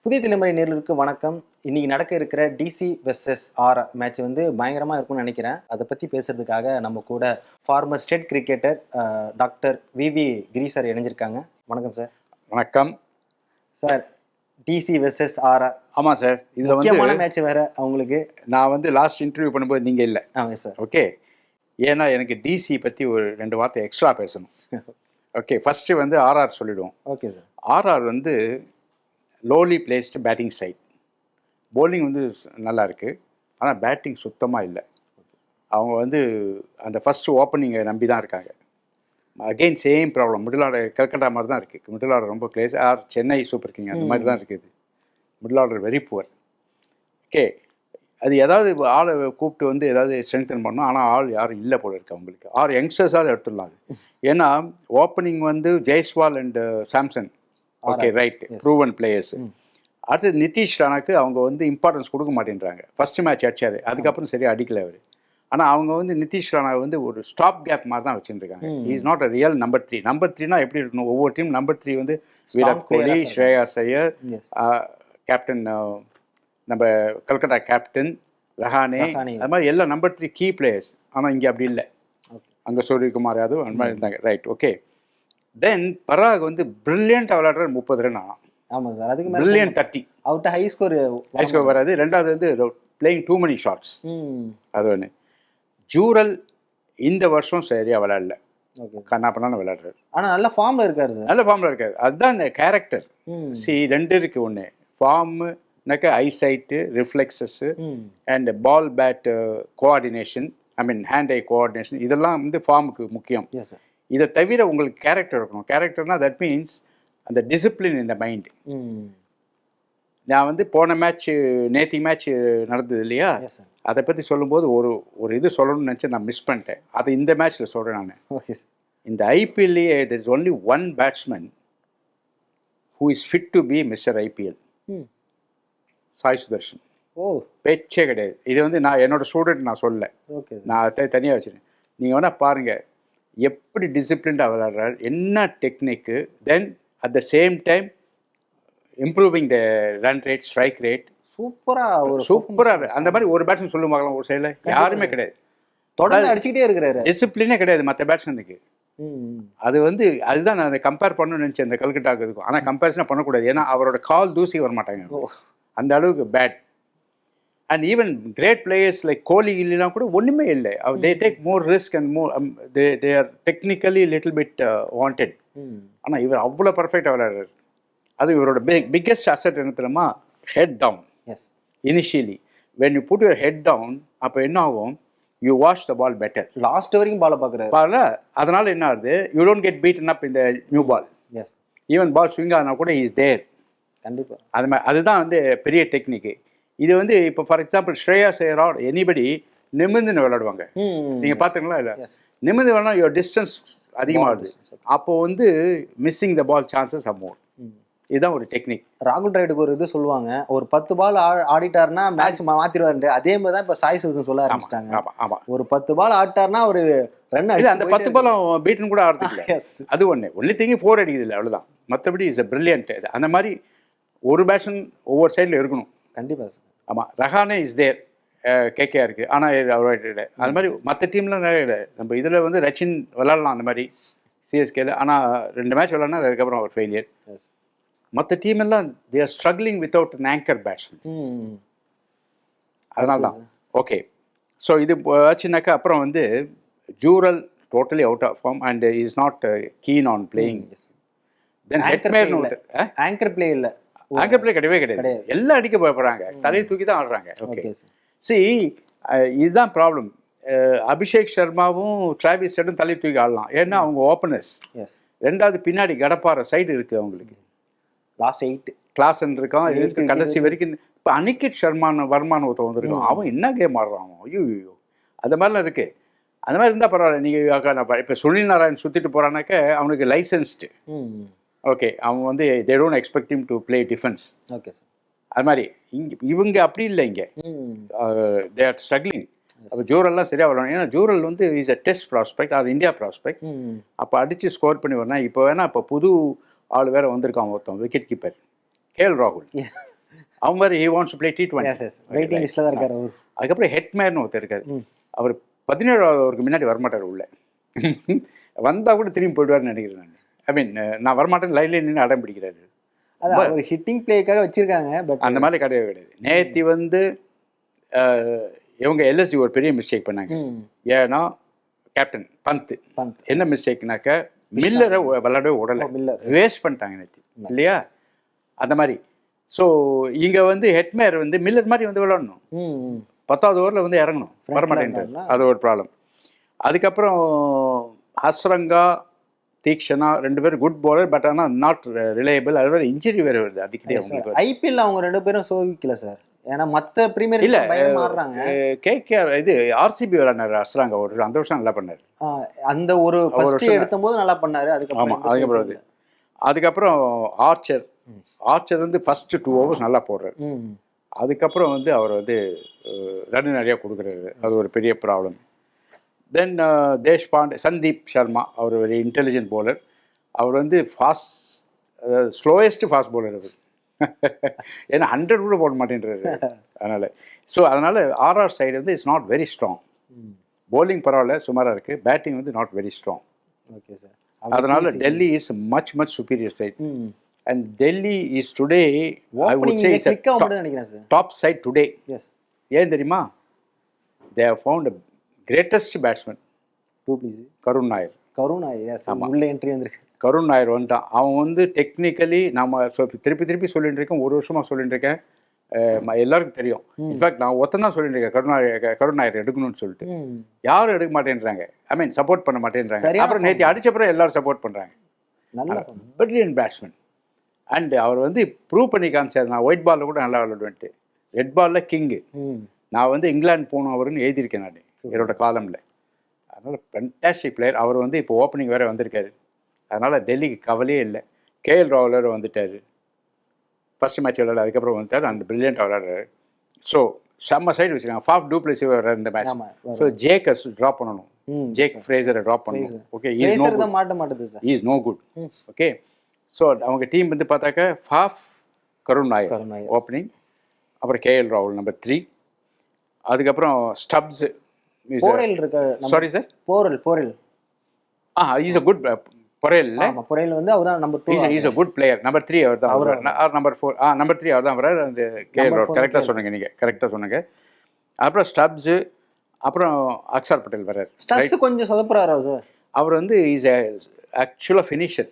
புதிய தலைமுறை நேயர்களுக்கு வணக்கம். இன்னைக்கு நடக்க இருக்கிற டிசி வெர்சஸ் ஆர் மேட்ச் வந்து பயங்கரமா இருக்கும்னு நினைக்கிறேன். அதை பத்தி பேசுறதுக்காக நம்ம கூட former state cricketer doctor VV Giri sir இணைஞ்சிருக்காங்க. வணக்கம் சார். வணக்கம் சார். DC versus R. ஆமாம் சார், இதில் முக்கியமான மேட்ச் வேற அவங்களுக்கு. நான் வந்து லாஸ்ட் இன்டர்வியூ பண்ணும்போது நீங்கள் இல்லை. ஆமாம் சார். ஓகே, ஏன்னா எனக்கு டிசி பற்றி ஒரு 2 வார்த்தை எக்ஸ்ட்ரா பேசணும். ஓகே, ஃபஸ்ட்டு வந்து ஆர்ஆர் சொல்லிவிடுவோம். Okay sir. ஆர்ஆர் வந்து lowly placed batting side. bowling வந்து நல்லா இருக்குது, ஆனால் பேட்டிங் சுத்தமாக இல்லை. அவங்க வந்து அந்த ஃபஸ்ட்டு ஓப்பனிங்கை நம்பி தான் இருக்காங்க. Again same problem, middle order Calcutta மாதிரி தான் இருக்குது. மிடில் ஆர்டர் ரொம்ப class, our Chennai super king அந்த மாதிரி தான் இருக்குது. Middle order very poor. Okay, அது ஏதாவது ஆளை கூப்பிட்டு வந்து ஏதாவது ஸ்ட்ரென்தன் பண்ணணும், ஆனால் ஆள் யாரும் இல்லை போல இருக்குது அவங்களுக்கு. ஆர் யங்ஸ்டர்ஸாவது எடுத்துடலாம் அது. ஏன்னா ஓப்பனிங் வந்து Jaiswal and Samson, okay right, proven players. அடுத்தது நிதிஷ் ராணாக்கு அவங்க வந்து இம்பார்ட்டன்ஸ் கொடுக்க மாட்டேன்றாங்க. ஃபஸ்ட்டு மேட்ச் அடிச்சாரு, அதுக்கப்புறம் சரியாக அடிக்கல அவர். ஆனால் அவங்க வந்து நிதிஷ் ராணா வந்து ஒரு ஸ்டாப் கேப் மாதிரி தான் வச்சுருக்காங்க. Is not a real number 3. Number 3னா எப்படி இருக்கணும்? ஒவ்வொரு டீம் நம்பர் 3 வந்து விராட் கோலி, ஸ்ரேயாஸ் ஐயர், கேப்டன் நம்ம கல்கட்டா கேப்டன் ரஹானே, அது மாதிரி எல்லாம் நம்பர் 3 கீ பிளேயர்ஸ். ஆனால் இங்கே அப்படி இல்லை. அங்கே சூரியகுமார் யாதவ் அந்த மாதிரி இருந்தாங்க. Right, okay. தென் பராக் வந்து பிரில்லியன்ட் விளையாடுற 30 ரன் ஆனால். ஆமாம் சார். அதுக்கு பிரில்லியன்ட் 30. அவர்கிட்ட ஹை ஸ்கோர் வராது. ரெண்டாவது வந்து பிளேயிங் டூ மெனி ஷாட்ஸ், அது ஒன்று. ஜூரல் இந்த வருஷம் சரியாக விளையாடல, கண்ணா பண்ணாலும் விளையாடுறாரு. ஆனால் நல்ல ஃபார்மில் இருக்காரு சார். நல்ல ஃபார்மில் இருக்காரு. அதுதான் இந்த கேரக்டர். ரெண்டு இருக்குது. ஒன்று ஃபார்முனாக்க eyesight, reflexes and ball bat coordination, I mean hand eye coordination, இதெல்லாம் வந்து ஃபார்முக்கு முக்கியம். இதை தவிர உங்களுக்கு கேரக்டர் இருக்கணும். கேரக்டர்னா தட் மீன்ஸ் அந்த டிசிப்ளின் இந்த மைண்டு. நான் வந்து போன மேட்ச்சு, நேத்தி மேட்ச் நடந்தது இல்லையா, அதை பற்றி சொல்லும்போது ஒரு இது சொல்லணும்னு நினச்சி நான் மிஸ் பண்ணிட்டேன். அதை இந்த மேட்ச்சில் சொல்கிறேன் நான். இந்த ஐபிஎல்லையே there is only one batsman who is fit to be mister IPL, Sai Sudharsan. பேச்சே கிடையாது. இது வந்து நான் என்னோட ஸ்டூடெண்ட் நான் சொல்ல, நான் தனியாக வச்சுருக்கேன். நீங்கள் வேணால் பாருங்கள் எப்படி டிசிப்ளின்டாக விளையாடுறாரு, என்ன technique. Then at the same time improving the run rate, strike rate. சூப்பராக அந்த மாதிரி ஒரு பேட்ஸ்மேன் சொல்லும் பார்க்கலாம் ஒரு சைடில். யாருமே கிடையாது. தொடர்ந்து அடிச்சுக்கிட்டே இருக்கிறாரு. டிசிப்ளினே கிடையாது மற்ற பேட்ஸ்மேனுக்கு. அது வந்து அதுதான் நான் அதை கம்பேர் பண்ணணும்னு நினச்சேன் இந்த கல்கட்டாவுக்கு இருக்கும். ஆனால் கம்பேரிசனாக பண்ணக்கூடாது, ஏன்னா அவரோட கால் தூசி வர மாட்டாங்க, அந்த அளவுக்கு bad. And even great players like Kohli இல்லைனா கூட ஒன்றுமே இல்லை. They take more risk and more, they are technically little bit wanted. ஆனால் இவர் அவ்வளோ பர்ஃபெக்டாக விளையாடுறாரு. அது இவரோட பிக்கெஸ்ட் அசட் என்ன தெரியுமா? Head down. Initially when you put your head down, அப்போ என்ன ஆகும்? You watch the ball better. Last வரைக்கும் பாலை பார்க்குறாரு. அதனால என்ன ஆகுது? You don't get beaten up இந்த new ball. Even ball swing ஆனால் கூட இஸ் தேர். கண்டிப்பாக அது மாதிரி அதுதான் வந்து பெரிய டெக்னிக்கு. இது வந்து இப்போ for example Shreyas Iyer or anybody நிமிர்ந்துன்னு விளையாடுவாங்க. நீங்கள் பார்த்துங்களா? இல்லை, நிமிர்ந்து விளையாடா யுவர் டிஸ்டன்ஸ் அதிகமாகுது. அப்போ வந்து missing the ball chances are more. இதுதான் ஒரு டெக்னிக். ராகுல் டிராவிடுக்கு ஒரு இது சொல்லுவாங்க, ஒரு 10 பால் ஆடிட்டாருன்னா மேட்ச் மாத்திருவாரு. அதே மாதிரி தான் இப்போ சாய் சுதர்ஷன் சொல்ல ஆரம்பிச்சிட்டாங்க. ஆமாம், ஒரு 10 பால் ஆடிட்டாருன்னா ஒரு ரன் அடிச்சு அந்த 10 பாலும் பீட்டன் கூட ஆடுறதுல. அது ஒன்லி திங்கி 4 அடிக்குது இல்லை, அவ்வளோதான். மற்றபடி இஸ் அ பிரில்லியன்ட். அந்த மாதிரி ஒரு பேட்ஸ்மேன் ஒவ்வொரு சைடில் இருக்கணும். கண்டிப்பாக. ஆமாம், ரஹானே இஸ் தேர், கேகே இருக்குது, ஆனால் அவரோட அது மாதிரி மற்ற டீம்லாம் நிறைய இல்லை. நம்ம இதில் வந்து ரச்சின் விளாட்லாம் அந்த மாதிரி சிஎஸ்கேல, ஆனால் 2 மேட்ச் விளாட்னா அதுக்கப்புறம் அவர் ஃபெயிலியர். மற்ற டீம் எல்லாம் they are struggling without an anchor batsman. அதனால தான். ஓகே, ஸோ இது ஆச்சுனாக்கா அப்புறம் வந்து Jurel totally out of form and is not keen on playing. Then anchor play இல்லை, ஆங்கர் பிளே கிடையவே கிடையாது. எல்லாம் அடிக்க போகிறாங்க, தலையை தூக்கி தான் ஆடுறாங்க. ஓகே, இதுதான் ப்ராப்ளம். அபிஷேக் சர்மாவும் டிராவிஸ் ஹெட்டும் தலையை தூக்கி ஆடலாம், ஏன்னா அவங்க ஓப்பனர்ஸ். ரெண்டாவது பின்னாடி கடப்பாற சைடு இருக்குது அவங்களுக்கு. லாஸ்ட் 8 கிளாஸ் இருக்கான், இருக்கு கடைசி வரைக்கும். இப்போ அனிகேட் வர்மான் ஒருத்தர் வந்துருக்கான், அவன் என்ன கேம் ஆடுறான் அவன். ஐயோ, அந்த மாதிரிலாம் இருக்குது. அந்த மாதிரி இருந்தால் பரவாயில்ல. நீங்கள் இப்போ சுனில் நாராயண் சுற்றிட்டு போகிறானாக்க அவனுக்கு லைசன்ஸ்டு. ஓகே, அவன் வந்து they don't expect him to play defence. Okay, அது மாதிரி இவங்க அப்படி இல்லை. இங்கே தே ஆர் ஸ்ட்ரகிளிங். அப்போ ஜூரல்லாம் சரியாக வரணும். ஏன்னா ஜூரல் வந்து is a test prospect, our India prospect. அப்போ அடித்து ஸ்கோர் பண்ணி வரணும். இப்போ வேணால் இப்போ புது ஆள் வேறு வந்திருக்கான் ஒருத்தன், விக்கெட் கீப்பர் கேஎல் ராகுல். அவன் மாதிரி he wants to play T20. Yes yes waiting லிஸ்ட்ல தான் இருக்காரு அவர். அதுக்கப்புறம் ஹெட்மேர்னு ஒருத்தர் இருக்காரு. ம். அவர் 17வது ஓவருக்கு முன்னாடி வரமாட்டார் உள்ள. வந்தால் கூட திரும்பி போயிடுவார்னு நினைக்கிறேன் நான். ஐ மீன் நான் வரமாட்டேன்னு லைன்லேயே நின்று அடம் பிடிக்கிறாரு. அது அவர் ஹிட்டிங் பிளேக்காக வச்சிருக்காங்க. பட் அந்த மாதிரி கிடையாது. நேத்தி வந்து இவங்க எல்எஸ்டி ஒரு பெரிய மிஸ்டேக் பண்ணாங்க. ஏன்னா கேப்டன் பந்த் என்ன மிஸ்டேக்னாக்க மில்லரை விளையாடவே விடலை, வேஸ்ட் பண்ணிட்டாங்க நேத்தி இல்லையா? அந்த மாதிரி. ஸோ இங்கே வந்து ஹெட்மேர் வந்து மில்லர் மாதிரி வந்து விளையாடணும். 10வது ஓவரில் வந்து இறங்கணும், வரமாட்டேன்றார். அது ஒரு ப்ராப்ளம். அதுக்கப்புறம் ஹஸ்ரங்கா தீக்ஷனா 2 பேரும் குட் பவுலர், பட் ஆனால் நாட் ரிலையபிள். அது வேறு இன்ஜுரி வேறு வருது அடிக்கடி அவங்களுக்கு. ஐபிஎல் அவங்க 2 பேரும் சோவிக்கல சார். ஏன்னா மற்ற பிரீமியர் இல்ல மாறுறாங்க. கேகேஆர் இது ஆர்சிபி விளையாடுனாரு ஹஸ்ரங்கா ஒரு அந்த வருஷம் நல்லா பண்ணாரு. அந்த ஒரு ஃபர்ஸ்ட் எடுத்தபோது நல்லா பண்ணாரு. அதுக்கப்புறம் ஆர்ச்சர் வந்து ஃபர்ஸ்ட் 2 overs நல்லா போடுறாரு. அதுக்கப்புறம் வந்து அவர் வந்து ரன் நிறையா கொடுக்குறாரு. அது ஒரு பெரிய ப்ராப்ளம். தென் தேஷ்பாண்டே, சந்தீப் சர்மா, அவர் ஒரு இன்டெலிஜென்ட் பவுலர். அவர் வந்து ஸ்லோயஸ்ட் ஃபாஸ்ட் பவுலர் அவர். ஏன்னா 100 கூட போட மாட்டேன்றாரு. அதனால் ஆர்ஆர் சைடு வந்து it's not very strong. bowling பரவாயில்ல, சுமாராக இருக்குது. பேட்டிங் வந்து not very strong. Okay sir. அதனால Delhi is much superior side. And Delhi is today, I would say, is a top side today. Yes. ஏன் தெரியுமா? They have found a greatest batsman. Karun Nair. yes. உள்ள entry வந்திருக்கு. கருண் நாயர் வந்துட்டான். அவன் வந்து technically நம்ம திருப்பி சொல்லிட்டு இருக்கேன், ஒரு வருஷமாக சொல்லிட்டு இருக்கேன். எல்லாருக்கும் தெரியும். இன்ஃபேக்ட் நான் ஒருத்தன் சொல்லிட்டு இருக்கேன் கருண் நாயர் எடுக்கணும்னு சொல்லிட்டு. யாரும் எடுக்க மாட்டேன்றாங்க. ஐ மீன் சப்போர்ட் பண்ண மாட்டேன்றாங்க. அப்புறம் நேற்று அடிச்சப்பறம் எல்லாரும் சப்போர்ட் பண்ணுறாங்க. Brilliant batsman. அண்ட் அவர் வந்து ப்ரூவ் பண்ணி காமிச்சார். நான் ஒயிட் பாலில் கூட நல்லா விளையாடுவேன்ட்டு. ரெட் பாலில் கிங்கு. நான் வந்து இங்கிலாந்து போகணும் அவருன்னு எழுதியிருக்கேன் நான் என்னோட காலமில். அதனால் ஃபென்டாஸ்டிக் பிளேயர். அவர் வந்து இப்போ ஓப்பனிங் வேறு வந்திருக்காரு. அதனால் டெல்லிக்கு கவலையே இல்லை. கேஎல் ராகுல் வந்துட்டார். ஃபர்ஸ்ட் மேட்ச் விளையாட அதுக்கப்புறம் வந்துட்டார். அந்த பிரில்லியண்டாக விளையாடுறாரு. ஸோ செம்ம சைடு வச்சுருக்காங்க. ஃபாஃப் டூப்ளசி வர இந்த மேட்ச். ஸோ ஜேக்கை ட்ராப் பண்ணணும். ஜேக் ஃப்ரேசரை ட்ராப் பண்ணணும். Okay, is no good. Okay, so அவங்க டீம் வந்து பார்த்தாக்க ஃபாஃப் கருண் நாயர் ஓப்பனிங், அப்புறம் கேஎல் ராகுல் நம்பர் 3, அதுக்கப்புறம் Stubbs. Sorry sir, Porel. Is a good Porel. Porel வந்து அவர் தான் number 2. Is a good player. Number 3 அவர் தான். நம்பர் 4 நம்பர் 3 அவர் தான் வர்றாரு. அந்த கேஎல் ராகுல் கரெக்டாக சொன்னீங்க, நீங்கள் கரெக்டாக சொன்னீங்க. அப்புறம் ஸ்டப்ஸு, அப்புறம் அக்ஷர் பட்டேல் வர்றாரு. ஸ்டப்ஸ் கொஞ்சம் சொதப்புறாரா சார்? அவர் வந்து இஸ் ஆக்சுவலாக ஃபினிஷர்.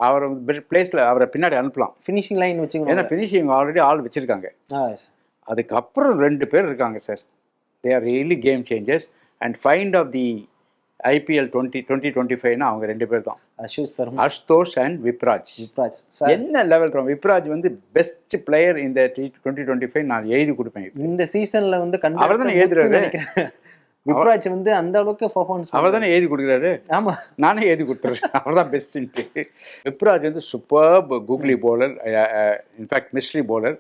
அவர் பிளேஸில் அவரை பின்னாடி அனுப்பலாம், ஃபினிஷிங் லைன் வச்சுக்கணும். ஏன்னா ஃபினிஷிங் ஆல்ரெடி ஆள் வச்சுருக்காங்க. அதுக்கப்புறம் 2 பேர் இருக்காங்க sir. They are really game changers. And find of the IPL 2025 அவங்க 2 பேர் தான், அஷ்தோஷ் அண்ட் விப்ராஜ். என்ன லெவல் தான் விப்ராஜ் வந்து பெஸ்ட் பிளேயர் இந்த 2025 நான் எழுதி கொடுப்பேன். இந்த சீசனில் வந்து அவர் தானே எழுதுறாரு. விப்ராஜ் வந்து அந்த அளவுக்கு பெர்ஃபார்மன்ஸ் அவர் தானே எழுதி கொடுக்குறாரு. ஆமா, நானே எழுதி கொடுத்துறேன். அவர் தான் பெஸ்ட்டு. விப்ராஜ் வந்து superb googly bowler, in fact mystery bowler.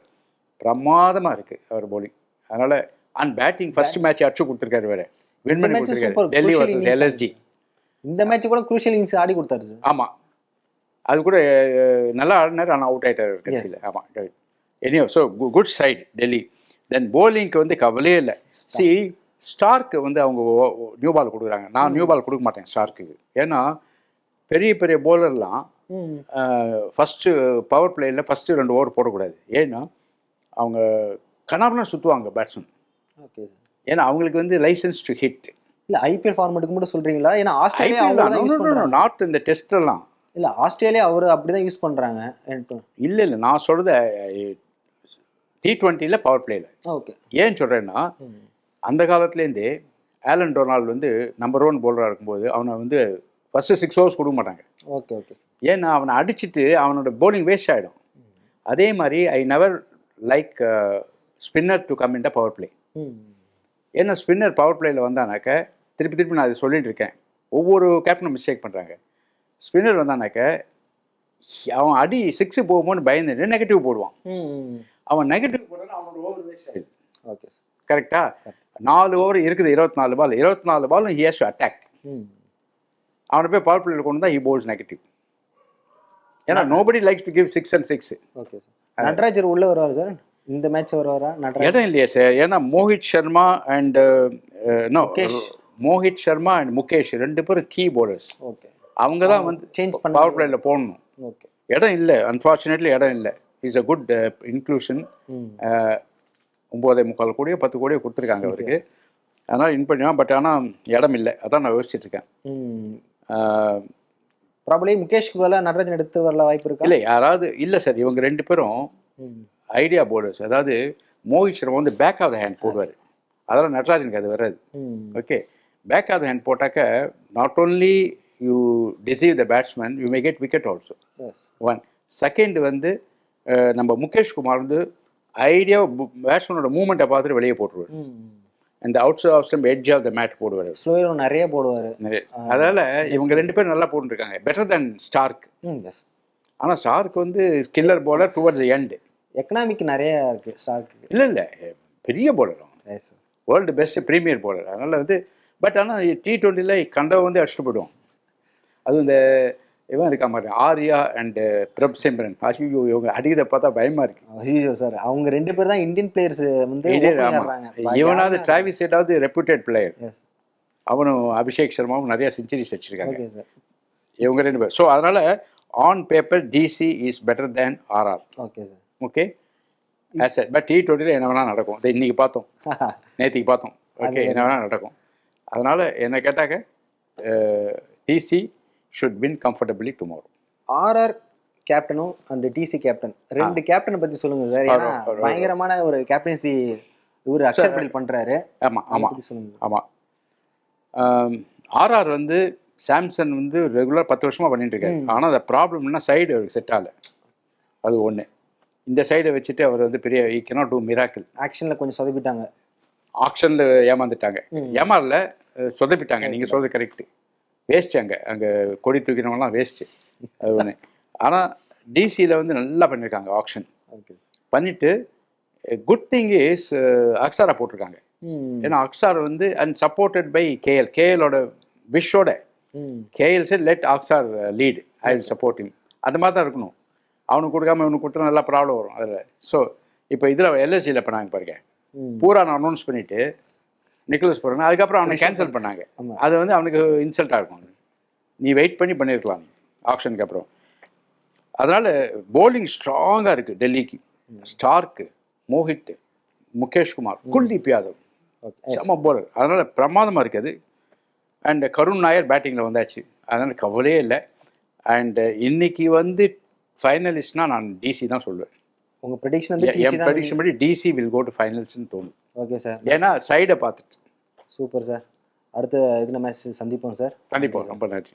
பிரமாதமாக இருக்குது அவர் பவுலிங். அதனால் அண்ட் பேட்டிங் ஃபர்ஸ்ட் மேட்ச் அடிச்சு கொடுத்துருக்காரு, வேறு வின் பண்ணி கொடுத்துருக்காரு. Delhi versus LSD. இந்த மேட்ச் கூட குரூஷியல் இன்னிங்ஸ் ஆடி கொடுத்தாரு. ஆமாம், அது கூட நல்லா ஆடினார், ஆனால் அவுட் ஆகிட்டார் கடைசியில். ஆமாம், கரெக்ட். எனியோ, so good side Delhi. Then போலிங்க்கு வந்து கவலையே இல்லை. ஸ்டார்க்கு வந்து அவங்க நியூ பால் கொடுக்குறாங்க. நான் நியூ பால் கொடுக்க மாட்டேன் ஸ்டார்க்கு. ஏன்னா பெரிய பெரிய போலர்லாம் ஃபஸ்ட்டு பவர் பிளேயில் ஃபஸ்ட்டு 2 ஓவர் போடக்கூடாது. ஏன்னா அவங்க கனாப்லாம் சுற்றுவாங்க பேட்ஸ்மேன். ஓகே, ஏன்னா அவங்களுக்கு வந்து லைசன்ஸ் டு ஹிட். இல்லை ஐபிஎல் ஃபார்மேட்டுக்கு மட்டும் சொல்கிறீங்களா? ஏன்னா ஆஸ்திரேலியா நாட் இந்த டெஸ்ட்லாம் இல்லை, ஆஸ்திரேலியா அவர் அப்படி தான் யூஸ் பண்ணுறாங்க. இல்லை நான் சொல்கிறது T20 பவர் பிளேயில். ஓகே, ஏன் சொல்கிறேன்னா அந்த காலத்துலேருந்தே ஆலன் டொனால்டு வந்து நம்பர் 1 பவுலராக இருக்கும்போது அவனை வந்து ஃபஸ்ட்டு 6 overs கொடுக்க மாட்டாங்க. ஓகே ஓகே, ஏன்னா அவனை அடிச்சுட்டு அவனோட பவுலிங் வேஸ்ட் ஆகிடும். அதே மாதிரி I never like spinner to come in the power play. ஏன்னா ஸ்பின்னர் பவர் பிளேயில் வந்தானாக்க திருப்பி நான் அதை சொல்லிட்டு இருக்கேன், ஒவ்வொரு கேப்டனும் மிஸ்டேக் பண்ணுறாங்க. ஸ்பின்னர் வந்தானாக்க அவன் அடி 6 போகும்போது பயந்து நெகட்டிவ் போடுவான். அவன் நெகட்டிவ் போடுறான், அவனோட ஓவர் வேஸ்ட் ஆகிடுது. ஓகே, கரெக்டாக 4 ஓவர் இருக்குது, 24 பால் ஹி ஹேஸ் டு அட்டாக். அவனை போய் பவர் பிளேயில் கொண்டு தான் ஹி போல்ஸ் நெகட்டிவ். ஏன்னா nobody likes to give 6 and 6. Okay sir. Natarajar உள்ள வருவார் சார். இந்த மேட்ச் வருவாரா நடராஜ்? இடம் இல்லையா சார், ஏன்னா மோஹித் சர்மா அண்ட் முகேஷ். மோஹித் சர்மா அண்ட் முகேஷ் 2 பேரும் கீ போலர்ஸ். ஓகே. அவங்க தான் வந்து சேஞ்ச் பண்ண பவர் பிளேயில் போடணும். ஓகே. இடம் இல்லை, அன்ஃபார்ச்சுனேட்லி இடம் இல்லை. Is a good inclusion. 9.25 கோடியோ 10 கோடியோ கொடுத்துருக்காங்க அவருக்கு. அதனால் இன் பண்ணுவான். பட் ஆனால் இடம் இல்லை, அதான் நான் யோசிச்சுட்டு இருக்கேன். ப்ராபபிலி முகேஷ்க்கு பதிலாக நடராஜன் எடுத்து வரல வாய்ப்பு இருக்கா? இல்லை யாராவது இல்லை சார், இவங்க 2 பேரும் ஐடியா போலர்ஸ். அதாவது மோஹித் சர்மா வந்து பேக் ஆஃப் த ஹேண்ட் போடுவார், அதெல்லாம் நடராஜனுக்கு அது வராது. Okay, back of the hand போட்டாக்க not only you deceive the batsman, you may get wicket also. One second வந்து நம்ம முகேஷ் குமார் வந்து ஐடியா பேட்ஸ்மேனோட மூவ்மெண்ட்டை பார்த்துட்டு வெளியே போட்டுருவார். அந்த out stump edge of the mat போடுவார். ஸ்லோயர் நிறைய போடுவார். நிறைய. அதனால் இவங்க 2 பேரும் நல்லா போட்டுருக்காங்க, பெட்டர் தென் ஸ்டார்க். ஆனால் ஸ்டார்க் வந்து skilled bowler towards end. Economic நிறைய இருக்கு ஸ்டார்க்கு. இல்லை பெரிய bowler, world best premier bowler. அதனால் வந்து பட் ஆனால் T20ல கண்டவை வந்து அடிச்சுட்டு போய்டுவோம். அது இந்த இவன் இருக்கா மாதிரி ஆர்யா அண்ட் பிரப் சிம்ரன், ஐயோ இவங்க அடிக்கிறத பார்த்தா பயமா இருக்கு. ஐயோ சார், அவங்க 2 பேர் தான் இந்தியன் பிளேயர்ஸ் வந்து இவனாவது டிராவிஸ் ஹெட்டாவது ரெப்யூட்டட் பிளேயர், அவனும் அபிஷேக் சர்மாவும் நிறைய செஞ்சுரிஸ் வச்சிருக்காங்க இவங்க 2 பேர். ஸோ அதனால on paper DC is better than RR. Okay sir. Okay but T20ல என்ன வேணால் நடக்கும். இதை இன்னைக்கு பார்த்தோம், நேற்றுக்கு பார்த்தோம். ஓகே, என்ன வேணால் நடக்கும். அதனால் என்ன கேட்டாக்க DC should win comfortably tomorrow. RR கேப்டனும் அண்ட் டிசி கேப்டன் 2 கேப்டனை பற்றி சொல்லுங்க சார். ஏன்னா பயங்கரமான ஒரு கேப்டன்சி இவர் அக்செப்ட் பண்ணி பண்ணுறாரு. ஆமாம் சொல்லுங்க. ஆமாம், ஆர்ஆர் வந்து சாம்சன் வந்து ரெகுலர் 10 வருஷமாக பண்ணிட்டு இருக்காரு. ஆனால் அந்த ப்ராப்ளம்னா சைடு அவருக்கு செட் ஆகலை. அது ஒன்று. இந்த சைடை வச்சுட்டு அவர் வந்து பெரிய ஈ கேனாட் டூ மிராக்கிள். ஆக்ஷனில் கொஞ்சம் சொதப்பிட்டாங்க, ஆக்ஷனில் ஏமாந்துட்டாங்க. ஏமாறல, சொதப்பிட்டாங்க. நீங்கள் சொல்றது கரெக்டு. வேஸ்ட்டு, அங்கே கொடி தூக்கினவங்கலாம் வேஸ்ட்டு, அது ஒன்று. ஆனால் டிசியில் வந்து நல்லா பண்ணியிருக்காங்க ஆக்ஷன். பண்ணிவிட்டு குட் திங் இஸ் அக்ஸாரா போட்டிருக்காங்க. ஏன்னா அக்ஸார் வந்து அண்ட் சப்போர்ட்டட் பை கேஎலோட விஷோட KL sir let Axar lead, I will support him. அந்த மாதிரி தான் இருக்கணும். அவனுக்கு கொடுக்காம இவனுக்கு கொடுத்தா நல்லா ப்ராப்ளம் வரும் அதில். ஸோ இப்போ இதில் எல்எஸ்சியில் பண்ணாங்க பாருங்க, பூரா நான் அனௌன்ஸ் பண்ணிவிட்டு நிக்கலஸ் போகிறாங்க, அதுக்கப்புறம் அவனை கேன்சல் பண்ணாங்க. அது வந்து அவனுக்கு இன்சல்ட்டாக இருக்கும். நீ வெயிட் பண்ணி பண்ணியிருக்கலாம் நீ ஆப்ஷனுக்கு அப்புறம். அதனால் போலிங் ஸ்ட்ராங்காக இருக்குது டெல்லிக்கு. ஸ்டார்க்கு, மோஹித், முகேஷ் குமார், குல்தீப் யாதவ் செம்ம போலர். அதனால் பிரமாதமாக இருக்குது. அண்ட் கருண் நாயர் பேட்டிங்கில் வந்தாச்சு, அதனால் கவலையே இல்லை. அண்டு இன்னைக்கு வந்து ஃபைனலிஸ்ட்னா நான் டிசி தான் சொல்லுவேன். உங்கள் ப்ரெடிக்ஷன் வந்து என் ப்ரெடிக்ஷன் படி டிசி வில் கோ டு ஃபைனல்ஸ்னு தோணும். ஓகே சார், ஏன்னா சைடை பார்த்துட்டு. Super sir. அடுத்த இதில் மேட்ச் சந்திப்போம் சார். கண்டிப்பாக, ரொம்ப நன்றி.